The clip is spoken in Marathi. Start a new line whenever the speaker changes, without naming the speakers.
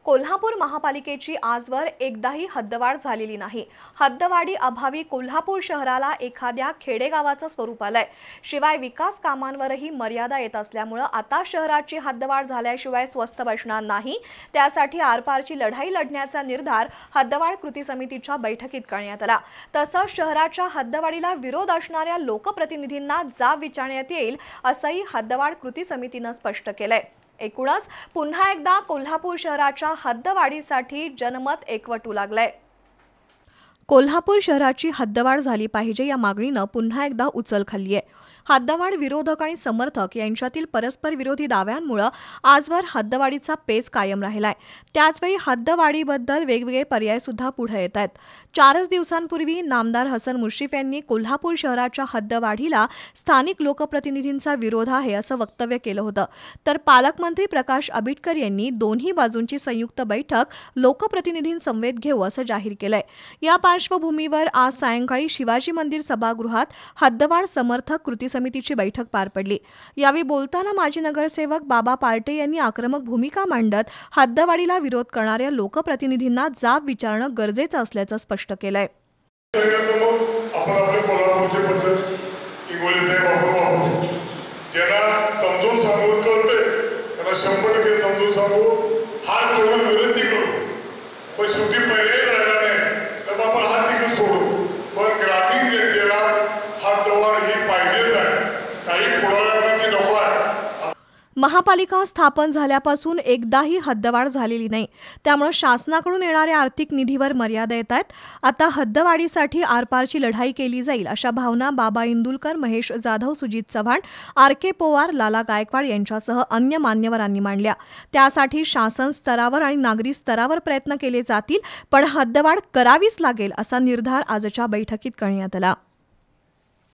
कोल्हापूर महापालिकेची आजवर एकदाही हद्दवाढ झालेली नाही। हद्दवाढी अभावी कोल्हापूर शहराला एखाद्या खेडेगावाचं स्वरूप आलंय। शिवाय विकास कामांवरही मर्यादा येत असल्यामुळे आता शहराची हद्दवाढ झाल्याशिवाय स्वस्थ बसणार नाही। त्यासाठी आरपारची लढाई लढण्याचा निर्धार हद्दवाढ कृती समितीच्या बैठकीत करण्यात आला। तसंच शहराच्या हद्दवाढीला विरोध असणाऱ्या लोकप्रतिनिधींना जाब विचारण्यात येईल असंही हद्दवाढ कृती समितीने स्पष्ट केलंय। एकूणच पुन्हा एकदा कोल्हापूर शहराच्या हद्दवाढीसाठी जनमत एकवटू लागलंय। कोल्हापूर शहराची हद्दवाढ झाली पाहिजे या मागणीने पुन्हा एकदा उचल खाल्ली आहे। हद्दवाढ विरोधक आणि समर्थक यांच्यातील परस्पर विरोधी दाव्यांमुळे आजवर हद्दवाढीचा पेच कायम राहिलाय। त्याचवेळी हद्दवाढीबद्दल वेगवेगळे पर्याय सुद्धा पुढे येत आहेत। 4 दिवसांपूर्वी नामदार हसन मुश्रीफ यांनी कोल्हापूर शहराच्या हद्दवाढीला स्थानिक लोकप्रतिनिधींचा विरोध आहे असं वक्तव्य केलं होतं। तर पालकमंत्री प्रकाश आंबेडकर यांनी दोन्ही बाजूंची संयुक्त बैठक लोकप्रतिनिधींसमवेत घेऊ असं जाहीर केलंय। या पार्श्वभूमीवर आज सायंकाळी शिवाजी मंदिर सभागृहात हद्दवाढ समर्थक कृती समितीची बैठक पार पडली। यावेळी बोलताना माजी नगरसेवक बाबा पार्टे यांनी आक्रमक भूमिका मांडत हद्दवाढीला विरोध करणाऱ्या लोकप्रतिनिधींना जाब विचारणं गरजेचं असल्याचं स्पष्ट केलंय।
आपण आपल्या कोल्हापूरची पद्धत इंगोले साहेब वापरू ज्यांना समजून सांगून कळते त्यांना 100% समजून सांगू, हात जोडून विनंती करू। पण शेवटी पर्याय राहिला नाही तर आपण हात देखील सोडू। पण ग्रामीण जनतेला हद्दवाढ ही पाहिजेच आहे, काही पुढाऱ्यांना ती नको आहे।
महापालिका स्थापन झाल्यापासून एकदाही हद्दवाढ झालेली नाही, त्यामुळे शासनाकडून येणाऱ्या आर्थिक निधीवर मर्यादा येत आहेत। आता हद्दवाढीसाठी आरपारची लढाई केली जाईल अशा भावना बाबा इंदुलकर, महेश जाधव, सुजित चव्हाण, आर.के. पवार, लाला गायकवाड यांच्यासह अन्य मान्यवरांनी मांडल्या। त्यासाठी शासन स्तरावर आणि नागरी स्तरावर प्रयत्न केले जातील, पण हद्दवाढ करावीच लागेल असा निर्धार आजच्या बैठकीत करण्यात आला।